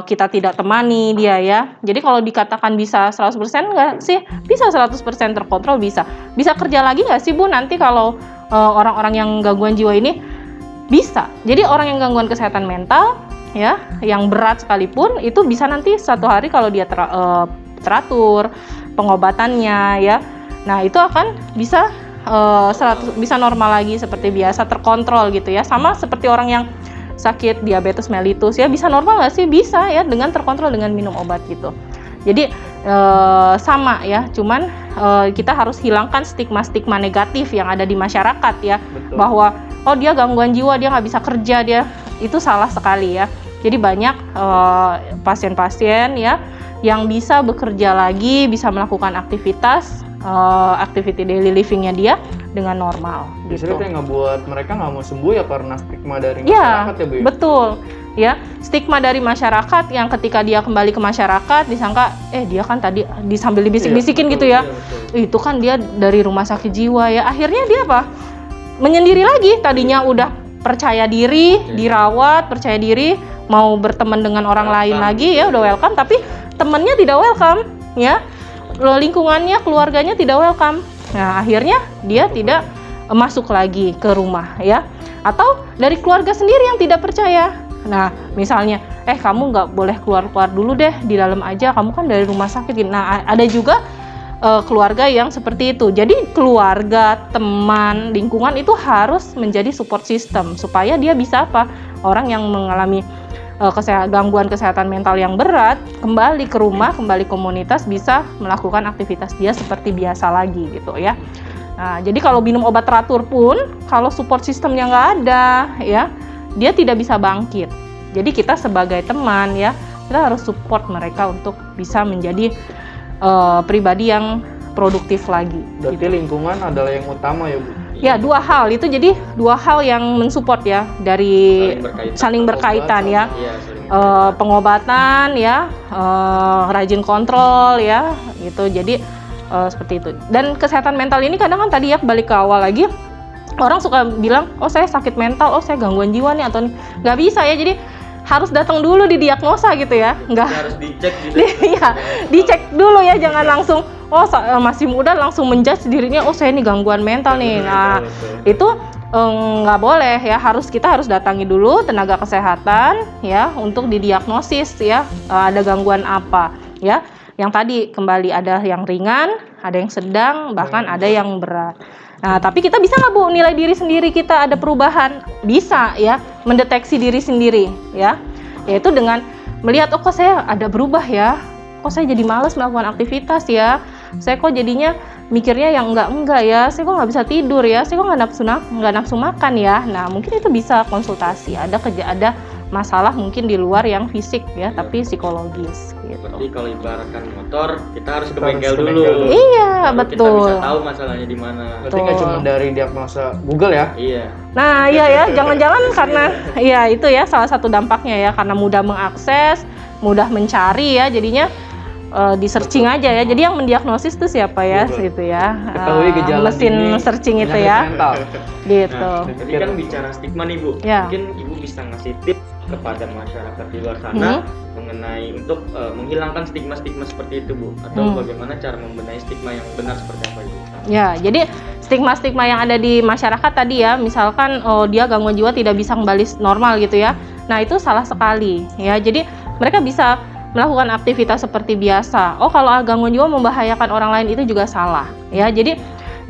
kita tidak temani dia ya. Jadi kalau dikatakan bisa 100% nggak sih? Bisa 100% terkontrol, bisa kerja lagi nggak sih Bu nanti kalau orang-orang yang gangguan jiwa ini? Bisa. Jadi orang yang gangguan kesehatan mental ya, yang berat sekalipun itu bisa nanti suatu hari kalau dia teratur pengobatannya ya. Nah, itu akan bisa 100 bisa normal lagi seperti biasa, terkontrol gitu ya. Sama seperti orang yang sakit diabetes mellitus ya, bisa normal nggak sih? Bisa ya, dengan terkontrol dengan minum obat gitu. Jadi sama ya, cuman kita harus hilangkan stigma-stigma negatif yang ada di masyarakat ya.
Betul.
Bahwa dia gangguan jiwa, dia nggak bisa kerja, dia itu salah sekali ya. Jadi banyak pasien-pasien ya yang bisa bekerja lagi, bisa melakukan aktivitas activity daily livingnya dia dengan normal
Justru
gitu.
itu yang ngebuat mereka nggak mau sembuh ya karena stigma dari
Ya,
masyarakat ya Bu ya?
betul. Ya, stigma dari masyarakat yang ketika dia kembali ke masyarakat disangka dia kan tadi sambil dibisik-bisikin
Iya,
gitu ya. Itu kan dia dari rumah sakit jiwa ya. Akhirnya dia apa? Menyendiri lagi. Tadinya udah percaya diri, dirawat, percaya diri, mau berteman dengan orang lain lagi ya, udah welcome, tapi temennya tidak welcome ya. Lingkungannya, keluarganya tidak welcome. Nah, akhirnya dia tidak masuk lagi ke rumah ya. Atau dari keluarga sendiri yang tidak percaya. Nah, misalnya, kamu nggak boleh keluar-keluar dulu deh, di dalam aja, kamu kan dari rumah sakit. Nah, ada juga keluarga yang seperti itu. Jadi keluarga, teman, lingkungan itu harus menjadi support system supaya dia bisa apa? Orang yang mengalami gangguan kesehatan mental yang berat kembali ke rumah, kembali komunitas, bisa melakukan aktivitas dia seperti biasa lagi gitu ya. Nah, jadi kalau minum obat teratur pun, kalau support sistemnya nggak ada, ya, dia tidak bisa bangkit. Jadi kita sebagai teman, ya, kita harus support mereka untuk bisa menjadi pribadi yang produktif lagi.
Berarti lingkungan adalah yang utama ya Bu?
Ya, dua hal itu, jadi dua hal yang mensupport ya dari saling berkaitan ya.
Iya, saling berkaitan.
Pengobatan ya, rajin kontrol ya, gitu. Jadi seperti itu. Dan kesehatan mental ini kadang kan tadi ya balik ke awal lagi, orang suka bilang, oh saya sakit mental, oh saya gangguan jiwa nih, atau nggak bisa ya. Jadi harus datang dulu didiagnosa gitu ya, nggak
harus dicek gitu.
Iya, dicek dulu ya, jangan langsung masih muda langsung menjudge dirinya, oh saya ini gangguan mental nih. Nah, itu nggak boleh ya, kita harus datangi dulu tenaga kesehatan ya untuk didiagnosis ya, ada gangguan apa ya. Yang tadi kembali ada yang ringan, ada yang sedang, bahkan ada yang berat. Nah, tapi kita bisa nggak Bu nilai diri sendiri kita ada perubahan? Bisa ya, mendeteksi diri sendiri ya, yaitu dengan melihat, oh kok saya ada berubah ya, kok saya jadi malas melakukan aktivitas ya, saya kok jadinya mikirnya yang enggak ya, saya kok nggak bisa tidur ya, saya kok nggak nafsu makan ya. Nah, mungkin itu bisa konsultasi, ada masalah mungkin di luar yang fisik ya, tapi psikologis gitu.
Berarti kalau ibaratkan motor, kita harus ke bengkel dulu.
Iya,
Baru
betul.
Kita bisa tahu masalahnya di mana.
Berarti nggak cuma dari diagnosa Google ya?
Iya.
Nah, iya ya, jangan-jangan karena ya itu ya salah satu dampaknya ya, karena mudah mengakses, mudah mencari ya, jadinya di searching aja ya. Jadi yang mendiagnosis itu siapa ya, gitu ya.
Ketahui gejala
mesin
dini,
searching itu
penyakit
ya.
mental.
Gitu.
Nah, tadi kan bicara stigma nih Bu.
Ya.
Mungkin Ibu bisa ngasih tips kepada masyarakat di luar sana mengenai untuk menghilangkan stigma-stigma seperti itu Bu, atau bagaimana cara membenahi stigma yang benar seperti apa Ibu?
Ya, jadi stigma-stigma yang ada di masyarakat tadi ya, misalkan dia gangguan jiwa tidak bisa kembali normal gitu ya. Nah, itu salah sekali ya. Jadi mereka bisa melakukan aktivitas seperti biasa. Oh, kalau gangguan jiwa membahayakan orang lain, itu juga salah ya. Jadi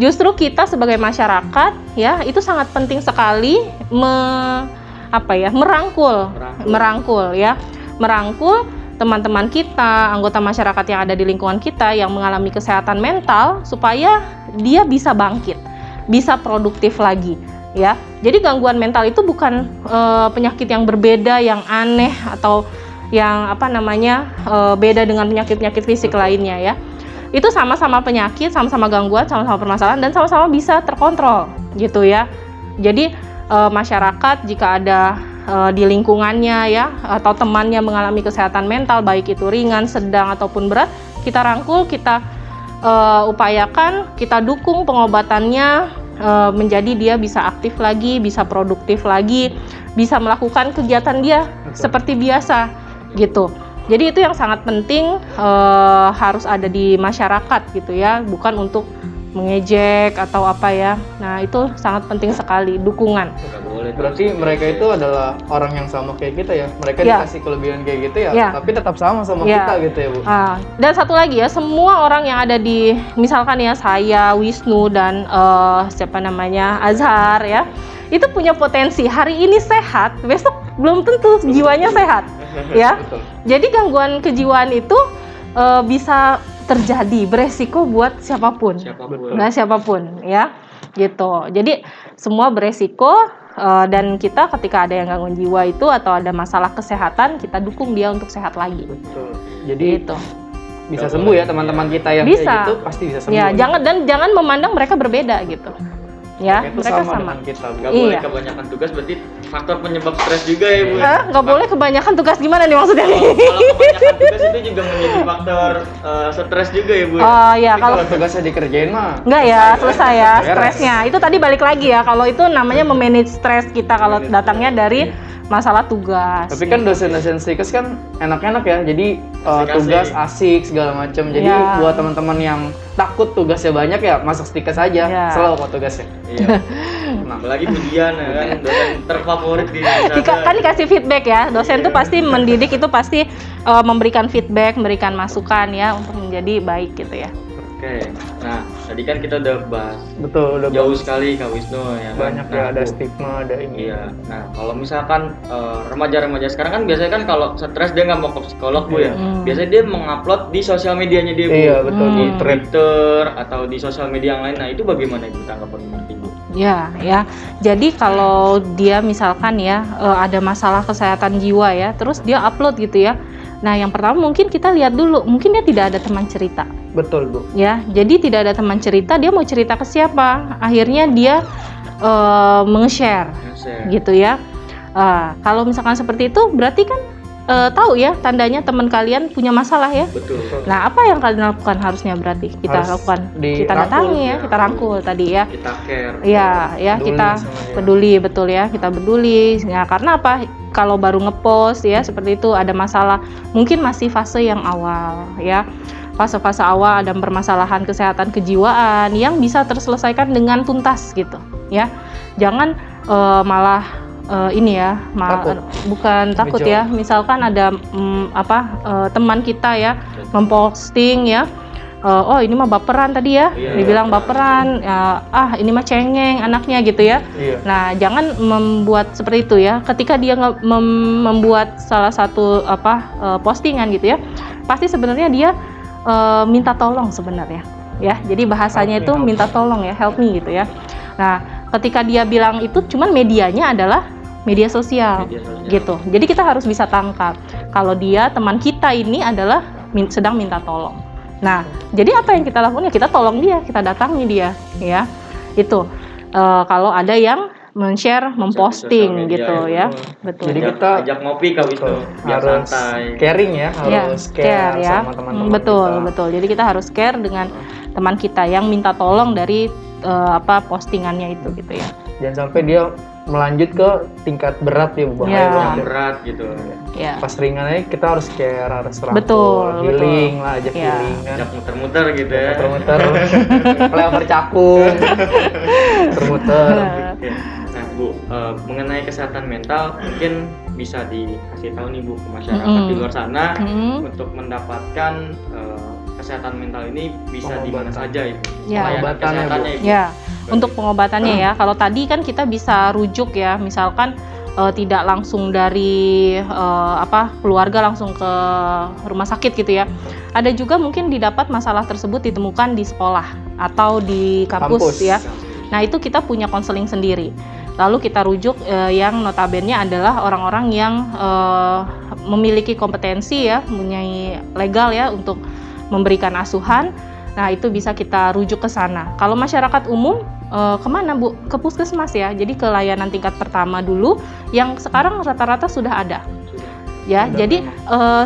justru kita sebagai masyarakat ya, itu sangat penting sekali merangkul teman-teman kita, anggota masyarakat yang ada di lingkungan kita yang mengalami kesehatan mental, supaya dia bisa bangkit, bisa produktif lagi ya. Jadi gangguan mental itu bukan penyakit yang berbeda, yang aneh, atau yang beda dengan penyakit-penyakit fisik lainnya ya. Itu sama-sama penyakit, sama-sama gangguan, sama-sama permasalahan, dan sama-sama bisa terkontrol gitu ya. Jadi masyarakat jika ada di lingkungannya ya, atau temannya mengalami kesehatan mental, baik itu ringan, sedang ataupun berat, kita rangkul, kita upayakan, kita dukung pengobatannya menjadi dia bisa aktif lagi, bisa produktif lagi, bisa melakukan kegiatan dia seperti biasa gitu. Jadi itu yang sangat penting, harus ada di masyarakat gitu ya, bukan untuk mengejek atau apa ya. Nah, itu sangat penting sekali, dukungan.
Berarti mereka itu adalah orang yang sama kayak kita ya. Mereka dikasih kelebihan kayak gitu ya, tapi tetap sama kita gitu ya Bu.
Dan satu lagi ya, semua orang yang ada di, misalkan ya saya, Wisnu, dan Azhar ya, itu punya potensi. Hari ini sehat, besok belum tentu jiwanya sehat ya.
Betul.
Jadi gangguan kejiwaan itu bisa terjadi, beresiko buat siapapun ya gitu. Jadi semua beresiko, dan kita ketika ada yang gangguan jiwa itu atau ada masalah kesehatan, kita dukung dia untuk sehat lagi.
Betul. Jadi
gitu.
bisa sembuh ya teman-teman kita yang
Bisa.
kayak gitu, pasti bisa sembuh.
Ya, jangan memandang mereka berbeda gitu. Ya,
Itu
mereka
sama
sama.
dengan kita Bu.
Nggak boleh kebanyakan tugas, berarti faktor penyebab stres juga ya Bu.
Nggak boleh kebanyakan tugas, gimana nih maksudnya nih?
Kalau kebanyakan tugas itu juga menjadi faktor stres juga ya Bu.
Oh ya,
Tapi
kalau
kalau tugasnya dikerjain mah
enggak ya, selesai ya
Beres.
stresnya. Itu tadi balik lagi ya, kalau itu namanya memanage stres kita kalau datangnya dari masalah tugas.
Tapi kan dosen-dosen stikes kan enak-enak ya, jadi
Asik-asik.
tugas asik segala macam. Jadi
Ya.
buat teman-teman yang takut tugasnya banyak ya, masuk stikes aja,
Ya.
slow kok tugasnya.
Iya. Apalagi Budian ya kan, dosen terfavorit di
Kan dikasih feedback ya, dosen tuh pasti mendidik, itu pasti memberikan feedback, memberikan masukan ya untuk menjadi baik gitu ya.
Oke. Nah, Tadi kan kita udah bahas
Betul, udah
jauh sekali Kak Wisnu ya kan?
banyak ya, ada
Bu,
stigma, ada ini.
iya. Nah, kalau misalkan remaja-remaja sekarang kan biasanya kan kalau stres dia nggak mau ke psikolog Bu ya. Biasanya dia mengupload di sosial medianya dia Bu.
Iya, betul,
Di
di thread.
Twitter atau di sosial media yang lain. Nah, itu bagaimana Ibu tanggapan Ibu?
Ya, ya. Jadi kalau dia misalkan ya ada masalah kesehatan jiwa ya, terus dia upload gitu ya. Nah, yang pertama mungkin kita lihat dulu, mungkin dia tidak ada teman cerita.
Betul, Bu.
Ya, jadi tidak ada teman cerita, dia mau cerita ke siapa? Akhirnya dia menge-share gitu ya. Kalau misalkan seperti itu, berarti kan tahu ya tandanya teman kalian punya masalah ya.
Betul.
Nah, apa yang kalian lakukan harusnya berarti kita
Harus
lakukan? Kita
dirangkul,
datangi ya, kita rangkul tadi ya.
Kita care.
Iya, ya
Peduli
kita
sama dia.
peduli, betul ya, kita peduli. Ya, karena apa? Kalau baru ngepost ya seperti itu ada masalah, mungkin masih fase yang awal ya. Fase-fase awal ada permasalahan kesehatan kejiwaan yang bisa terselesaikan dengan tuntas gitu ya. Jangan malah ini ya,
Takut.
bukan takut
Ngejauh.
ya. Misalkan ada teman kita ya memposting ya, oh ini mah baperan tadi ya,
Iya.
dibilang baperan, ya, ini mah cengeng anaknya gitu ya.
Iya.
Nah, jangan membuat seperti itu ya. Ketika dia membuat salah satu postingan gitu ya, pasti sebenarnya dia minta tolong sebenarnya ya. Jadi bahasanya
Help me,
itu
help me.
minta tolong ya, help me gitu ya. Nah, ketika dia bilang itu, cuman medianya adalah media sosial.
Media sosial.
Gitu. Jadi kita harus bisa tangkap kalau dia teman kita ini adalah sedang minta tolong. Nah, jadi apa yang kita lakukan ya kita tolong dia, kita datangi dia, ya. Itu kalau ada yang men-share, memposting
Sosial media
gitu
itu.
ya, betul.
Jadi kita
ajak ngopi Kak Wisnu, biar
harus
santai.
caring ya,
Ya,
harus care
ya.
sama teman-teman
Betul,
kita.
betul. Jadi kita harus care dengan teman kita yang minta tolong dari postingannya itu gitu ya.
Jangan sampai dia melanjut ke tingkat berat ya, Bu.
Ya.
Yang berat gitu.
Ya.
Pas ringan aja kita harus care, harus rangkul,
Betul,
healing lah, ajak
Ya.
healing kan.
Ajak muter-muter gitu ya.
Muter-muter, lempar cakung, muter-muter.
Oke. Nah Bu, mengenai kesehatan mental mungkin bisa dikasih tahu nih Bu ke masyarakat di luar sana untuk mendapatkan kesehatan mental ini bisa di mana
Pengobatan.
saja Ibu.
Ya.
Pelayanan
Pengobatannya,
kesehatannya Ibu.
Ya, untuk pengobatannya ya. Kalau tadi kan kita bisa rujuk ya, misalkan tidak langsung dari keluarga langsung ke rumah sakit gitu ya. Ada juga mungkin didapat masalah tersebut ditemukan di sekolah atau di kampus. Ya. Nah, itu kita punya konseling sendiri. Lalu kita rujuk yang notabene adalah orang-orang yang memiliki kompetensi ya, mempunyai legal ya untuk memberikan asuhan. Nah, itu bisa kita rujuk ke sana. Kalau masyarakat umum kemana Bu? Ke puskesmas ya. Jadi ke layanan tingkat pertama dulu yang sekarang rata-rata sudah ada. Ya,
Sudah
jadi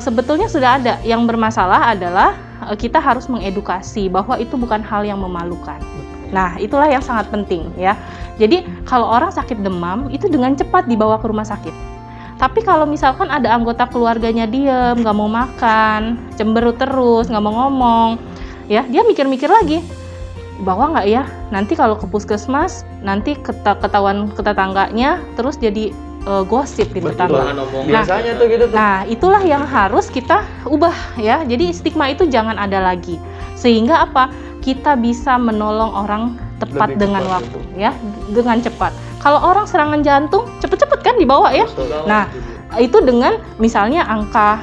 sebetulnya sudah ada. Yang bermasalah adalah kita harus mengedukasi bahwa itu bukan hal yang memalukan. Nah, itulah yang sangat penting ya. Jadi kalau orang sakit demam itu dengan cepat dibawa ke rumah sakit. Tapi kalau misalkan ada anggota keluarganya diem, nggak mau makan, cemberut terus, nggak mau ngomong, ya dia mikir-mikir lagi, bawa nggak ya? Nanti kalau ke puskesmas, nanti ketahuan ke tetangganya, terus jadi gosip di tetangga.
Bahan omongan.
Biasanya tuh gitu tuh.
Nah, itulah yang harus kita ubah ya. Jadi stigma itu jangan ada lagi. Sehingga apa? Kita bisa menolong orang tepat
Lebih
dengan
cepat
waktu ya, dengan cepat. Kalau orang serangan jantung, cepet-cepet kan dibawa ya.
Betul.
Nah, itu dengan misalnya angka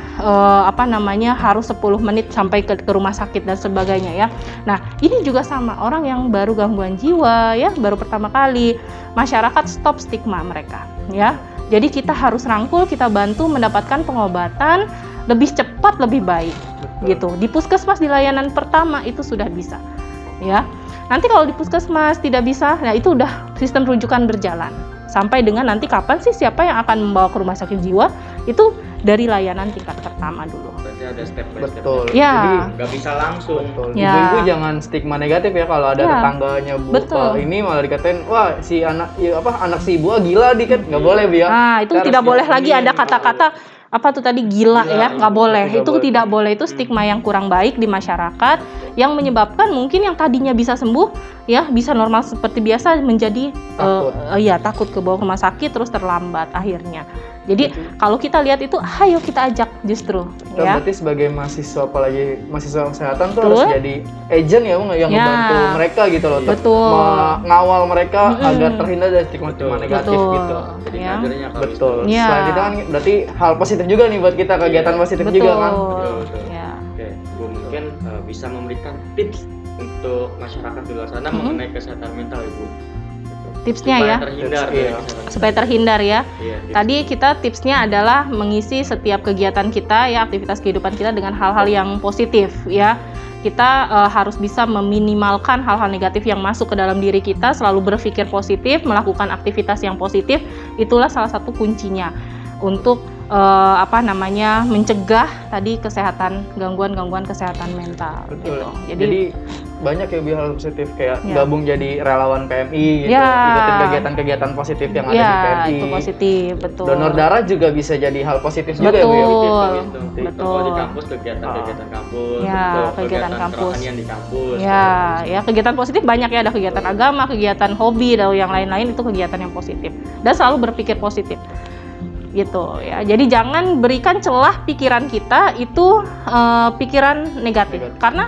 harus 10 menit sampai ke rumah sakit dan sebagainya ya. Nah, ini juga sama orang yang baru gangguan jiwa ya, baru pertama kali. Masyarakat stop stigma mereka ya. Jadi kita harus rangkul, kita bantu mendapatkan pengobatan lebih cepat, lebih baik. Gitu. Di puskesmas di layanan pertama itu sudah bisa. Ya. Nanti kalau di puskesmas tidak bisa, nah itu udah sistem rujukan berjalan. Sampai dengan nanti kapan sih siapa yang akan membawa ke rumah sakit jiwa, itu dari layanan tingkat pertama dulu.
Berarti ada step by step.
Betul.
Ya.
Jadi
Nggak bisa langsung.
betul.
Ya.
Ibu-ibu jangan stigma negatif ya kalau ada
Ya.
tetangganya Bu.
Betul.
Ini malah dikatain, wah si anak si ibu gila dikit, nggak boleh Bu ya.
Nah, itu
Kita
tidak
harus
boleh lagi ada
ini,
kata-kata apa tuh tadi gila ya, nggak boleh.
tidak
Itu
boleh.
tidak boleh, itu stigma yang kurang baik di masyarakat yang menyebabkan mungkin yang tadinya bisa sembuh ya, bisa normal seperti biasa menjadi
Takut.
takut ke bawah rumah sakit terus terlambat akhirnya. Jadi kalau kita lihat itu, ayo kita ajak justru, ya.
Berarti sebagai mahasiswa, apalagi mahasiswa kesehatan tuh
Betul.
harus jadi agent ya Bang, yang
Ya.
membantu mereka gitu loh, untuk
Betul.
mengawal mereka
Mm-mm.
agar terhindar dari stigma-stigma negatif
Betul.
gitu.
Jadi
Ya.
kadernya Kak
Betul.
Wisnu.
Ya.
Selain itu kan berarti hal positif juga nih buat kita, kegiatan positif juga kan.
Betul, betul.
Ya.
Oke, Bu mungkin bisa memberikan tips untuk masyarakat di luar sana
Mm-mm.
mengenai kesehatan mental Ibu.
Tipsnya
Supaya
ya,
terhindar dari
Iya.
kesehatan
supaya terhindar ya.
Iya, tips.
Tadi kita tipsnya adalah mengisi setiap kegiatan kita ya, aktivitas kehidupan kita dengan hal-hal yang positif ya. Kita harus bisa meminimalkan hal-hal negatif yang masuk ke dalam diri kita, selalu berpikir positif, melakukan aktivitas yang positif. Itulah salah satu kuncinya untuk mencegah tadi gangguan-gangguan kesehatan mental
Betul.
gitu.
Jadi banyak ya hal positif kayak
Ya.
gabung jadi relawan PMI gitu,
Ya.
ikutin kegiatan-kegiatan positif yang ada di
Ya,
PMI.
itu positif, betul.
Donor darah juga bisa jadi hal positif juga ya Bu ya?
Betul.
Positif, Kak Wisnu.
betul.
Kalau di kampus kegiatan-kegiatan kampus,
Ya,
betul,
kegiatan kampus.
kerohanian di kampus.
Ya, kegiatan positif banyak ya, ada kegiatan agama, kegiatan hobi, dan yang lain-lain itu kegiatan yang positif. Dan selalu berpikir positif. Gitu ya. Jadi jangan berikan celah pikiran kita itu pikiran negatif. Karena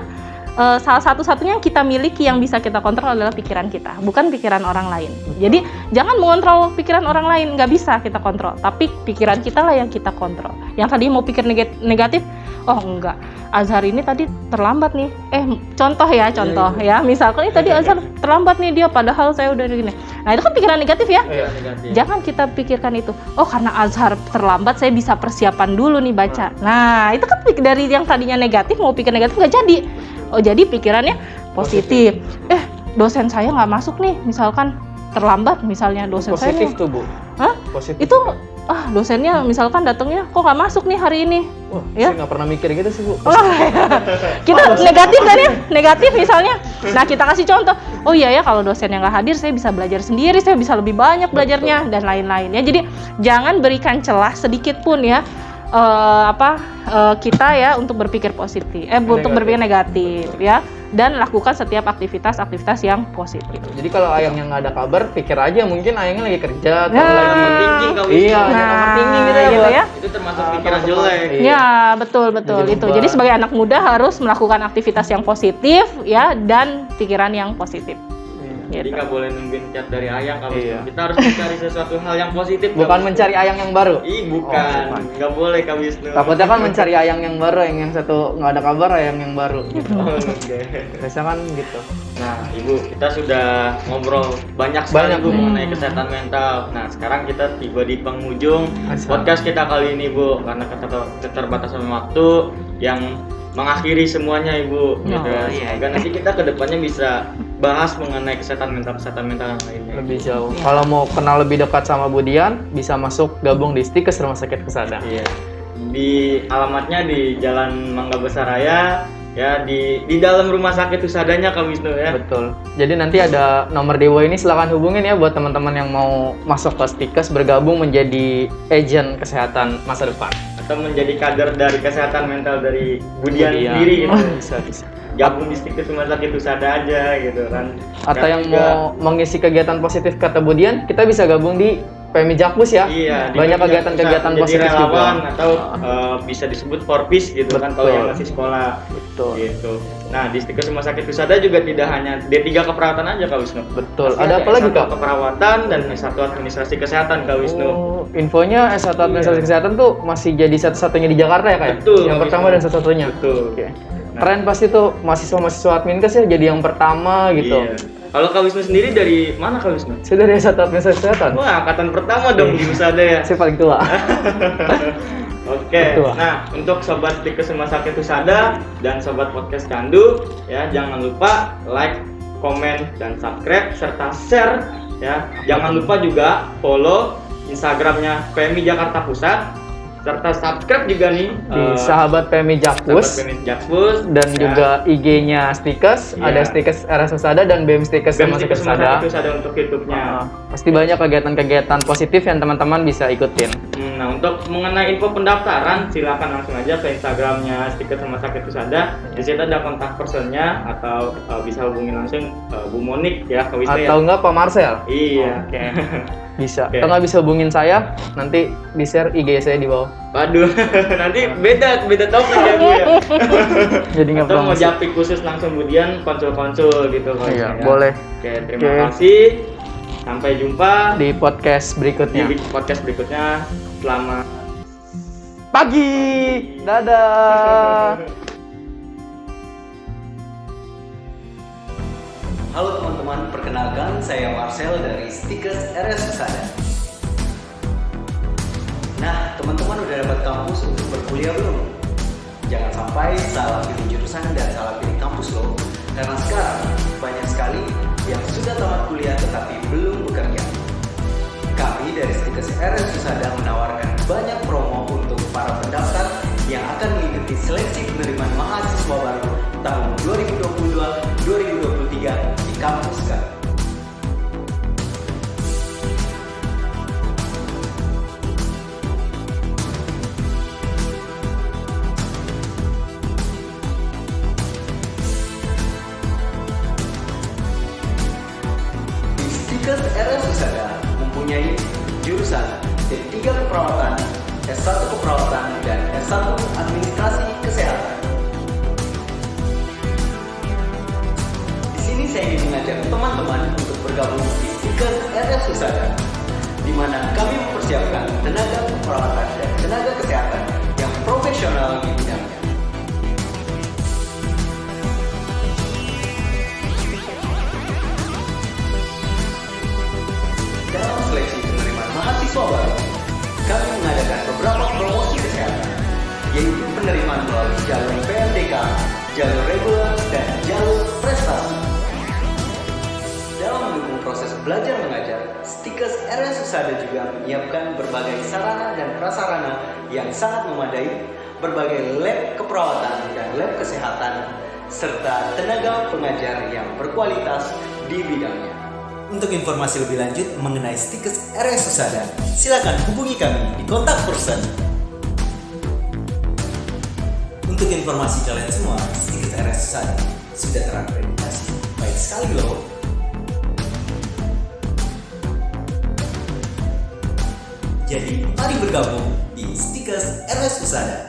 salah satu-satunya yang kita miliki yang bisa kita kontrol adalah pikiran kita, bukan pikiran orang lain. Jadi jangan mengontrol pikiran orang lain, nggak bisa kita kontrol. Tapi pikiran kita lah yang kita kontrol. Yang tadi mau pikir negatif, oh enggak, Azhar ini tadi terlambat nih. Contoh ya. Misalkan tadi Azhar terlambat nih dia, padahal saya udah gini. Nah itu kan pikiran negatif ya.
Iya, negatif.
Jangan kita pikirkan itu. Oh karena Azhar terlambat, saya bisa persiapan dulu nih baca. Nah itu kan dari yang tadinya negatif mau pikir negatif nggak jadi. Oh jadi pikirannya positif. Dosen saya nggak masuk nih, misalkan terlambat misalnya dosen
Positif
saya.
tuh Bu.
Hah?
Positif.
Itu dosennya misalkan datangnya kok nggak masuk nih hari ini.
Wah,
Ya.
saya nggak pernah mikir gitu sih Bu.
Kita negatif kan ya, negatif misalnya. Nah kita kasih contoh, oh iya ya kalau dosen yang nggak hadir saya bisa belajar sendiri, saya bisa lebih banyak belajarnya dan lain-lain ya. Jadi jangan berikan celah sedikit pun ya kita ya untuk berpikir positif, untuk berpikir negatif ya, dan lakukan setiap aktivitas yang positif.
Jadi kalau Ayang yang nggak ada kabar, pikir aja mungkin Ayangnya lagi kerja atau
Ya.
lagi
Overthinking, Kak Wisnu.
Iya, overthinking gitu ya, Bu.
ya.
Itu termasuk pikiran jelek.
Iya.
Ya, betul
Jadi
itu.
ubah.
Jadi sebagai anak muda harus melakukan aktivitas yang positif ya dan pikiran yang positif.
Jadi
Gitu.
nggak boleh nungguin chat dari Ayang Kak Wisnu.
Iya.
Kita harus mencari sesuatu hal yang positif. Kak
Bukan
Wisnu.
mencari Ayang yang baru.
Ih,
Oh,
bukan.
bukan.
Nggak boleh Kak Wisnu.
Takutnya kan mencari Ayang yang baru, yang satu nggak ada kabar, Ayang yang baru. Gitu.
Oh, oke.
Biasa kan gitu.
Nah, Ibu, kita sudah ngobrol banyak sekali
Banyak,
Bu
Bu.
mengenai kesehatan mental. Nah, sekarang kita tiba di penghujung
Asal.
podcast kita kali ini, Bu, karena keterbatasan waktu yang mengakhiri semuanya, Ibu.
Oh,
Gitu ya.
iya.
Semoga nanti kita kedepannya bisa bahas mengenai kesehatan mental yang lainnya.
Lebih jauh. Kalau mau kenal lebih dekat sama Budian, bisa masuk gabung di Stikes Rumah Sakit Husada.
Iya. Di alamatnya di Jalan Mangga Besar Raya, ya di dalam rumah sakit Husadanya Kak Wisnu ya.
Betul. Jadi nanti ada nomor Dewa ini, silahkan hubungin ya buat teman-teman yang mau masuk ke Stikes, bergabung menjadi agent kesehatan masa depan.
Atau menjadi kader dari kesehatan mental dari Budian
Budian.
sendiri gitu.
Bisa.
Gabung di Stikes Rumah Sakit Husada aja gitu kan.
Atau
Dan
yang
juga-
mau mengisi kegiatan positif kata Budian, kita bisa gabung di PMI Jakpus ya.
Iya, di
Banyak
mana
kegiatan-kegiatan
bisa
positif
menjadi relawan
juga.
atau bisa disebut Forpis gitu kan kalau
Betul.
yang masih sekolah
Betul.
gitu. Nah, di Stikes Rumah Sakit Husada juga tidak hanya D3 keperawatan aja Kak Wisnu.
Betul.
Pasti
Ada apa lagi,
S1
Kak?
keperawatan dan S1 administrasi kesehatan Kak Wisnu.
Oh, infonya S1 administrasi kesehatan tuh masih jadi satu-satunya di Jakarta ya, Kak? Ya?
Betul,
Yang
Kak
pertama
Wisnu.
dan satu-satunya.
Betul.
Oke.
Nah.
Keren pasti tuh mahasiswa-mahasiswa adminkes ya jadi yang pertama gitu.
Iya. Kalau Kak Wisnu sendiri dari mana Kak Wisnu?
Saya dari S1 administrasi kesehatan.
Wah, angkatan pertama dong di Husada ya.
Saya paling tua.
Oke,
Betul.
nah untuk sobat Stikes Rumah Sakit Husada dan sobat podcast Candu, ya jangan lupa like, komen, dan subscribe serta share, ya. Jangan lupa juga follow Instagramnya PMI Jakarta Pusat serta subscribe juga nih
Di Sahabat PMI Jakpus.
Sahabat PMI Jakpus
Dan
ya.
juga IG-nya Stikes,
Iya.
ada Stikes RS Husada dan BEM Stikes
BEM
Rumah
Stikes
Sakit
Rumah
Husada.
Sakit Husada untuk YouTube-nya.
Pasti banyak kegiatan-kegiatan positif yang teman-teman bisa ikutin.
Nah, untuk mengenai info pendaftaran, silakan langsung aja ke Instagramnya Stikers Rumah Sakit Husada. Di situ ada kontak personnya atau bisa hubungi langsung Bu Monik ya, ke Wisnu ya.
Atau enggak Pak Marcel?
Iya.
Oke. Bisa.
Oke.
Atau nggak bisa hubungin saya, nanti di-share IG saya di bawah.
Waduh, nanti beda topik ya Bu ya.
Jadi nggak
Atau mau
promosi.
japik khusus langsung kemudian konsul-konsul gitu kalau
Iya,
bisa ya.
boleh.
Oke, terima
Oke.
kasih. Sampai jumpa
Di podcast berikutnya.
di podcast berikutnya. Selamat
Pagi. Dadah.
Halo teman-teman, perkenalkan saya Marcel dari Stikers RS Husada. Nah, teman-teman udah dapat kampus untuk berkuliah belum? Jangan sampai salah pilih jurusan dan salah pilih kampus loh. Karena sekarang banyak sekali yang sudah tamat kuliah tetapi belum bekerja. Kami dari Stikers RS Husada menawarkan banyak promo untuk para pendaftar yang akan mengikuti seleksi penerimaan mahasiswa baru tahun 2022-2023 di kampus kami. Di Stikers RS Husada mempunyai jurusan D3 Keperawatan, S1 Keperawatan, dan S1 Administrasi Kesehatan. Di sini saya ingin mengajak teman-teman untuk bergabung di Stikers RS Husada, di mana kami mempersiapkan tenaga keperawatan dan tenaga kesehatan yang profesional di bidangnya. Dalam seleksi penerimaan mahasiswa baru, kami mengadakan beberapa promosi kesehatan, yaitu penerimaan melalui jalur PMDK, jalur reguler, dan jalur prestasi. Dalam mendukung proses belajar mengajar, Stikers RS Husada juga menyiapkan berbagai sarana dan prasarana yang sangat memadai, berbagai lab keperawatan dan lab kesehatan, serta tenaga pengajar yang berkualitas di bidangnya. Untuk informasi lebih lanjut mengenai Stikers RS Husada, silakan hubungi kami di kontak person. Untuk informasi kalian semua, Stikers RS Husada sudah terakreditasi. Baik sekali loh. Jadi, mari bergabung di Stikers RS Husada.